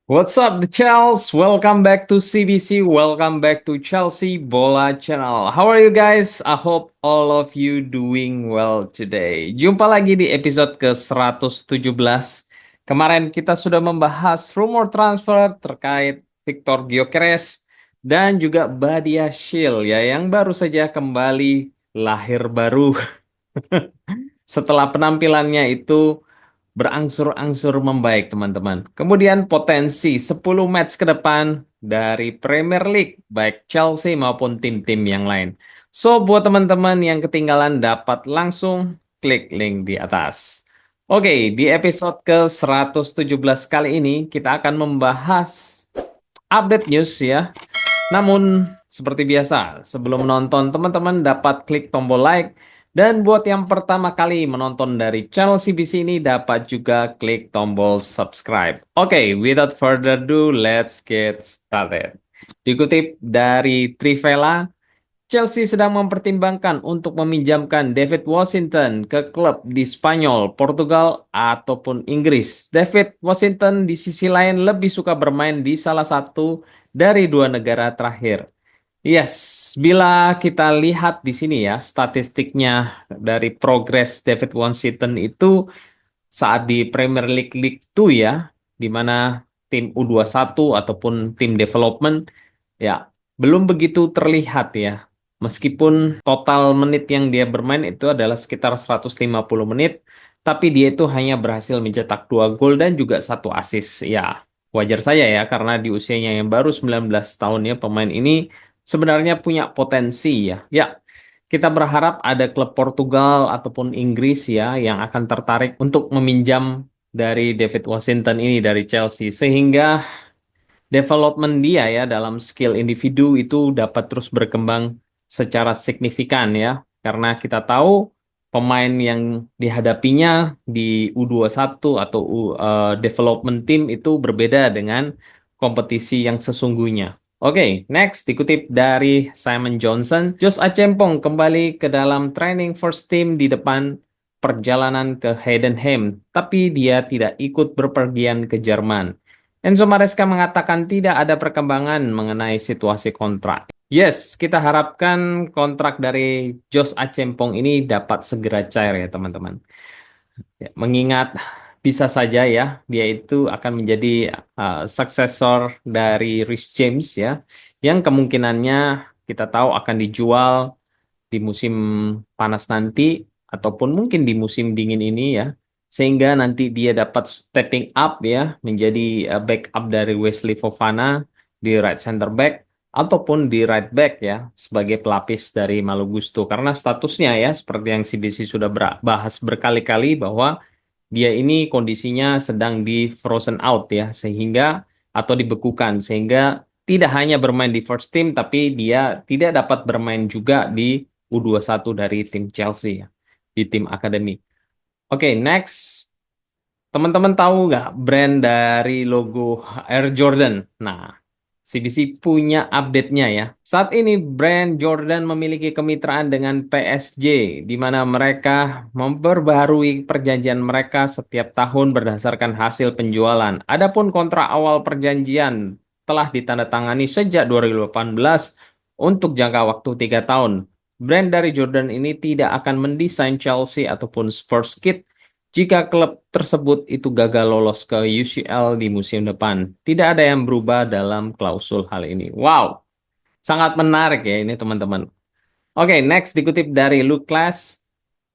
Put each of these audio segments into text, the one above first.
What's up, the Chels? Welcome back to CBC. Welcome back to Chelsea Bola Channel. How are you guys? I hope all of you doing well today. Jumpa lagi di episode ke-117. Kemarin kita sudah membahas rumor transfer terkait Victor Gyökeres dan juga Badia Shield ya yang baru saja kembali lahir baru setelah penampilannya itu berangsur-angsur membaik, teman-teman. Kemudian potensi 10 match ke depan dari Premier League, baik Chelsea maupun tim-tim yang lain. So, buat teman-teman yang ketinggalan dapat langsung klik link di atas. Oke, di episode ke-117 kali ini kita akan membahas update news ya. Namun, seperti biasa, sebelum menonton, teman-teman dapat klik tombol like. Dan buat yang pertama kali menonton dari channel CBC ini, dapat juga klik tombol subscribe. Oke, without further ado, let's get started. Dikutip dari Trivela, Chelsea sedang mempertimbangkan untuk meminjamkan David Washington ke klub di Spanyol, Portugal, ataupun Inggris. David Washington di sisi lain lebih suka bermain di salah satu dari dua negara terakhir. Yes, bila kita lihat di sini ya, statistiknya dari progres David Washington itu saat di Premier League League 2 ya, di mana tim U21 ataupun tim development ya belum begitu terlihat ya. Meskipun total menit yang dia bermain itu adalah sekitar 150 menit, tapi dia itu hanya berhasil mencetak 2 gol dan juga satu assist. Ya, wajar saja ya karena di usianya yang baru 19 tahun ya pemain ini sebenarnya punya potensi ya. Ya, kita berharap ada klub Portugal ataupun Inggris ya yang akan tertarik untuk meminjam dari David Washington ini dari Chelsea sehingga development dia ya dalam skill individu itu dapat terus berkembang secara signifikan ya. Karena kita tahu pemain yang dihadapinya di U21 atau development team itu berbeda dengan kompetisi yang sesungguhnya. Oke, next dikutip dari Simon Johnson, Josh Achempong kembali ke dalam training first team di depan perjalanan ke Heidenheim, tapi dia tidak ikut berpergian ke Jerman. Enzo Maresca mengatakan tidak ada perkembangan mengenai situasi kontrak. Yes, kita harapkan kontrak dari Josh Achempong ini dapat segera cair ya teman-teman. Ya, mengingat bisa saja ya dia itu akan menjadi suksesor dari Rhys James ya, yang kemungkinannya kita tahu akan dijual di musim panas nanti ataupun mungkin di musim dingin ini ya sehingga nanti dia dapat stepping up ya menjadi backup dari Wesley Fofana di right center back ataupun di right back ya sebagai pelapis dari Malo Gusto karena statusnya ya seperti yang CBC sudah bahas berkali-kali bahwa dia ini kondisinya sedang di frozen out ya sehingga atau dibekukan sehingga tidak hanya bermain di first team tapi dia tidak dapat bermain juga di U21 dari tim Chelsea ya di tim akademi. Oke, next. Teman-teman tahu nggak brand dari logo Air Jordan? Nah, CBC punya update-nya ya. Saat ini brand Jordan memiliki kemitraan dengan PSG, di mana mereka memperbaharui perjanjian mereka setiap tahun berdasarkan hasil penjualan. Adapun kontrak awal perjanjian telah ditandatangani sejak 2018 untuk jangka waktu 3 tahun. Brand dari Jordan ini tidak akan mendesain Chelsea ataupun Spurs kit jika klub tersebut itu gagal lolos ke UCL di musim depan. Tidak ada yang berubah dalam klausul hal ini. Wow, sangat menarik ya ini teman-teman. Oke, next dikutip dari Luke Class.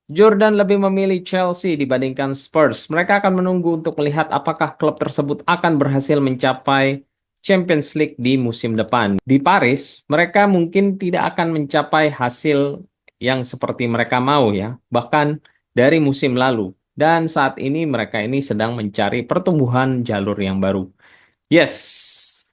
Jordan lebih memilih Chelsea dibandingkan Spurs. Mereka akan menunggu untuk melihat apakah klub tersebut akan berhasil mencapai Champions League di musim depan. Di Paris, mereka mungkin tidak akan mencapai hasil yang seperti mereka mau ya, bahkan dari musim lalu. Dan saat ini mereka ini sedang mencari pertumbuhan jalur yang baru. Yes,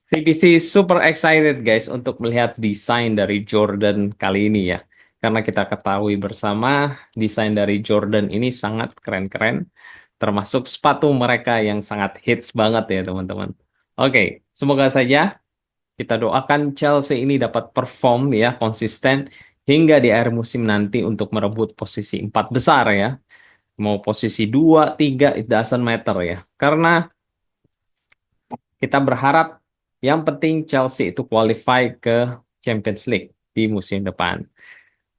CPC super excited guys untuk melihat desain dari Jordan kali ini ya. Karena kita ketahui bersama desain dari Jordan ini sangat keren-keren. Termasuk sepatu mereka yang sangat hits banget ya teman-teman. Oke, semoga saja kita doakan Chelsea ini dapat perform ya konsisten hingga di akhir musim nanti untuk merebut posisi 4 besar ya. Mau posisi 2, 3, it doesn't matter ya. Karena Kita berharap yang penting Chelsea itu qualify ke Champions League di musim depan.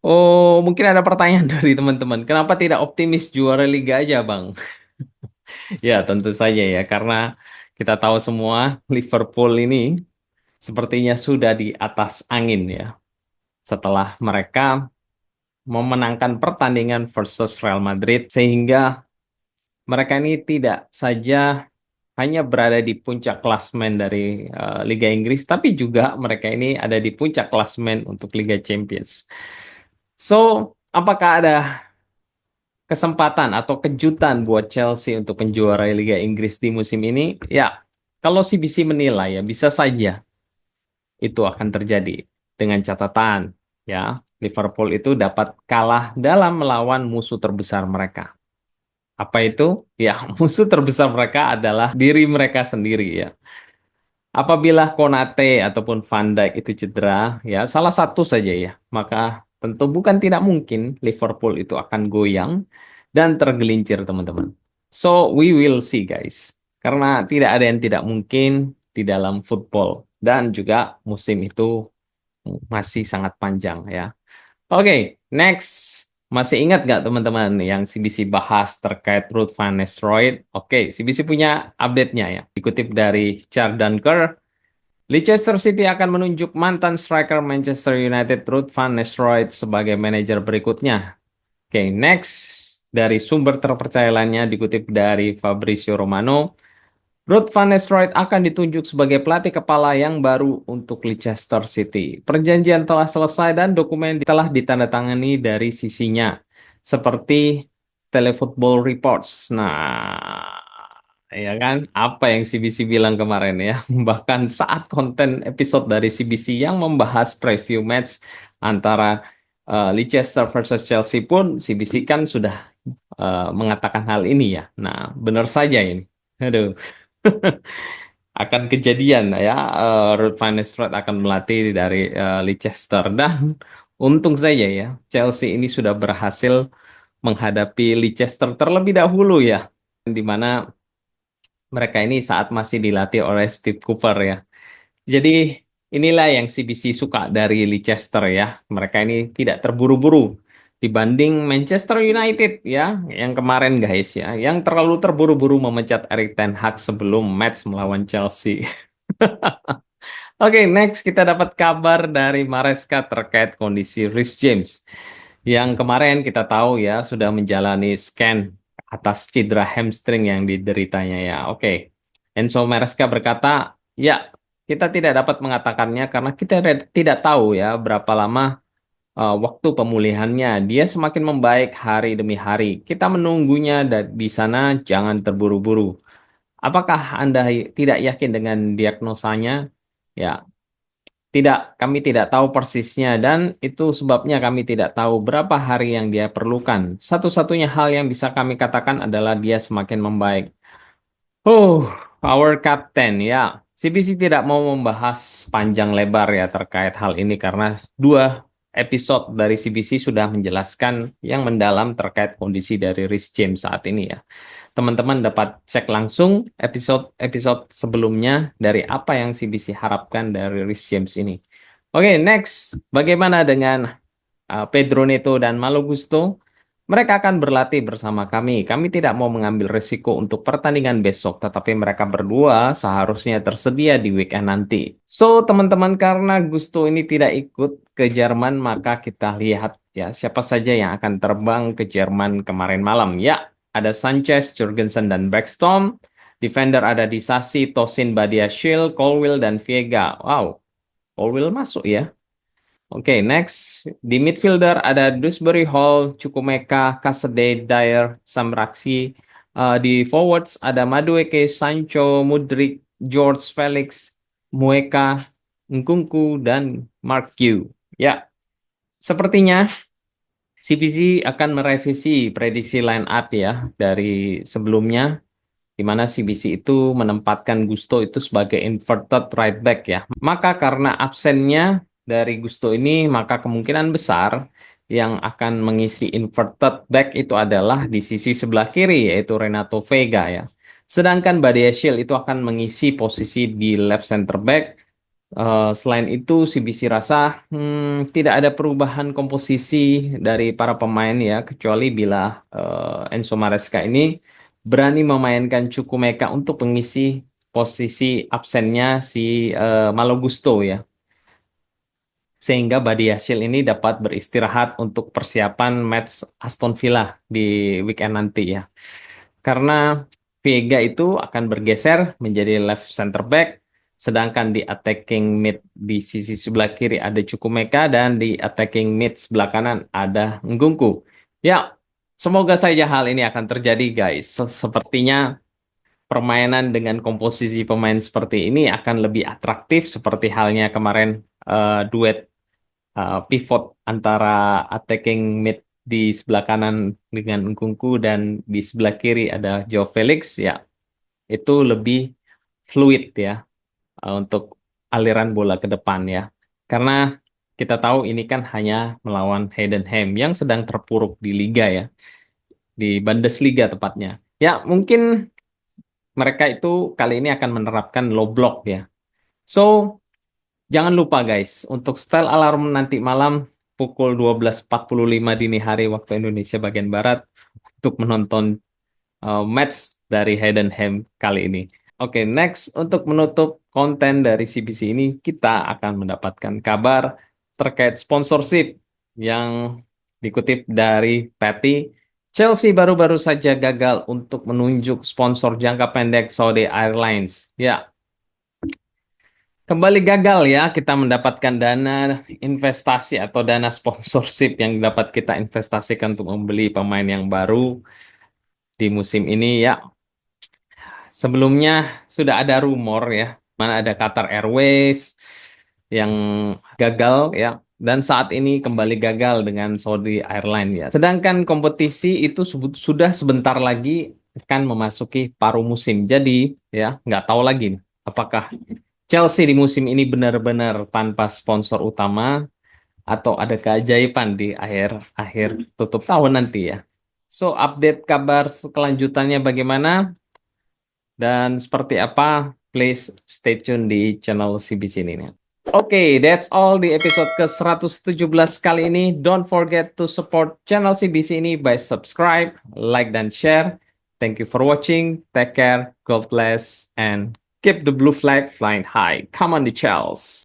Oh, mungkin ada pertanyaan dari teman-teman. Kenapa tidak optimis juara Liga aja, Bang? Ya, tentu saja ya, karena kita tahu semua Liverpool ini sepertinya sudah di atas angin ya. Setelah mereka memenangkan pertandingan versus Real Madrid, sehingga mereka ini tidak saja hanya berada di puncak klasmen dari Liga Inggris, tapi juga mereka ini ada di puncak klasmen untuk Liga Champions. So, apakah ada kesempatan atau kejutan buat Chelsea untuk menjuarai Liga Inggris di musim ini? Ya, kalau CBC menilai ya bisa saja itu akan terjadi dengan catatan ya Liverpool itu dapat kalah dalam melawan musuh terbesar mereka. Apa itu? Ya, musuh terbesar mereka adalah diri mereka sendiri ya. Apabila Konate ataupun Van Dijk itu cedera, ya salah satu saja ya, maka tentu bukan tidak mungkin Liverpool itu akan goyang dan tergelincir teman-teman. So we will see guys, karena tidak ada yang tidak mungkin di dalam football dan juga musim itu masih sangat panjang ya. Oke, next. Masih ingat nggak teman-teman yang CBC bahas terkait Ruud van Nistelrooy? Oke, CBC punya update-nya ya. Dikutip dari Chart.Dunker, Leicester City akan menunjuk mantan striker Manchester United Ruud van Nistelrooy sebagai manajer berikutnya. Oke, next. Dari sumber terpercaya lainnya dikutip dari Fabrizio Romano, Ruud van Nistelrooy akan ditunjuk sebagai pelatih kepala yang baru untuk Leicester City. Perjanjian telah selesai dan dokumen telah ditandatangani dari sisinya, seperti Telefootball Reports. Nah, ya kan, apa yang CBC bilang kemarin ya, bahkan saat konten episode dari CBC yang membahas preview match antara Leicester versus Chelsea pun, CBC kan sudah mengatakan hal ini ya. Nah, benar saja ini. Aduh. Akan kejadian ya Ruud van Nistelrooy akan melatih dari Leicester dan untung saja ya Chelsea ini sudah berhasil menghadapi Leicester terlebih dahulu ya di mana mereka ini saat masih dilatih oleh Steve Cooper ya. Jadi inilah yang CBC suka dari Leicester ya. Mereka ini tidak terburu-buru dibanding Manchester United ya yang kemarin guys ya yang terlalu terburu-buru memecat Erik ten Hag sebelum match melawan Chelsea. Oke, next kita dapat kabar dari Maresca terkait kondisi Reece James yang kemarin kita tahu ya sudah menjalani scan atas cedera hamstring yang dideritanya ya. Oke, Enzo Maresca berkata, ya kita tidak dapat mengatakannya karena kita tidak tahu ya berapa lama waktu pemulihannya. Dia semakin membaik hari demi hari. Kita menunggunya di sana, jangan terburu-buru. Apakah Anda tidak yakin dengan diagnosanya? Ya, tidak, kami tidak tahu persisnya dan itu sebabnya kami tidak tahu berapa hari yang dia perlukan. Satu-satunya hal yang bisa kami katakan adalah dia semakin membaik. Oh, our captain ya. CBC tidak mau membahas panjang lebar ya terkait hal ini karena dua episode dari CBC sudah menjelaskan yang mendalam terkait kondisi dari Reece James saat ini ya. Teman-teman dapat cek langsung episode-episode sebelumnya dari apa yang CBC harapkan dari Reece James ini. Oke, next. Bagaimana dengan Pedro Neto dan Malo Gusto? Mereka akan berlatih bersama kami. Kami tidak mau mengambil risiko untuk pertandingan besok, tetapi mereka berdua seharusnya tersedia di weekend nanti. So, teman-teman, karena Gusto ini tidak ikut ke Jerman, maka kita lihat ya siapa saja yang akan terbang ke Jerman kemarin malam. Ya, ada Sanchez, Jurgensen, dan Backstrom. Defender ada Disasi, Tosin, Badiashile, Colwill, dan Viega. Wow, Colwill masuk ya. Oke, next. Di midfielder ada Dewsbury Hall, Chukwuemeka, Kasede, Dyer, Samraksi. Di forwards ada Madueke, Sancho, Mudryk, George Felix, Mueka, Nkunku, dan Mark Q. Ya, sepertinya CPC akan merevisi prediksi line up ya dari sebelumnya di mana CBC itu menempatkan Gusto itu sebagai inverted right back ya. Maka karena absennya dari Gusto ini, maka kemungkinan besar yang akan mengisi inverted back itu adalah di sisi sebelah kiri, yaitu Renato Vega ya. Sedangkan Badiashile itu akan mengisi posisi di left center back. Selain itu, CBC rasa tidak ada perubahan komposisi dari para pemain ya, kecuali bila Enzo Maresca ini berani memainkan Chukwuemeka untuk mengisi posisi absennya si Malo Gusto ya, sehingga Badiashile ini dapat beristirahat untuk persiapan match Aston Villa di weekend nanti ya. Karena Vega itu akan bergeser menjadi left center back, sedangkan di attacking mid di sisi sebelah kiri ada Chukwuemeka dan di attacking mid sebelah kanan ada Ngunku. Ya, semoga saja hal ini akan terjadi, guys. Sepertinya permainan dengan komposisi pemain seperti ini akan lebih atraktif seperti halnya kemarin duet pivot antara attacking mid di sebelah kanan dengan Nkunku dan di sebelah kiri ada Joe Felix ya, itu lebih fluid ya untuk aliran bola ke depan ya, karena kita tahu ini kan hanya melawan Heidenheim yang sedang terpuruk di liga ya, di Bundesliga tepatnya ya. Mungkin mereka itu kali ini akan menerapkan low block ya. So, jangan lupa guys, untuk style alarm nanti malam pukul 12.45 dini hari waktu Indonesia bagian Barat untuk menonton match dari Heidenheim kali ini. Oke, next untuk menutup konten dari CBC ini, kita akan mendapatkan kabar terkait sponsorship yang dikutip dari Patty. Chelsea baru-baru saja gagal untuk menunjuk sponsor jangka pendek Saudi Airlines. Ya, kembali gagal ya kita mendapatkan dana investasi atau dana sponsorship yang dapat kita investasikan untuk membeli pemain yang baru di musim ini ya. Sebelumnya sudah ada rumor ya, mana ada Qatar Airways yang gagal ya, dan saat ini kembali gagal dengan Saudi Airlines ya. Sedangkan kompetisi itu sudah sebentar lagi akan memasuki paruh musim. Jadi ya nggak tahu lagi nih, apakah Chelsea di musim ini benar-benar tanpa sponsor utama atau ada keajaiban di akhir akhir tutup tahun nanti ya. So, update kabar kelanjutannya bagaimana dan seperti apa, please stay tune di channel CBC ini. Oke, that's all di episode ke-117 kali ini. Don't forget to support channel CBC ini by subscribe, like, dan share. Thank you for watching. Take care, God bless, and keep the blue flag flying high. Come on the Chels.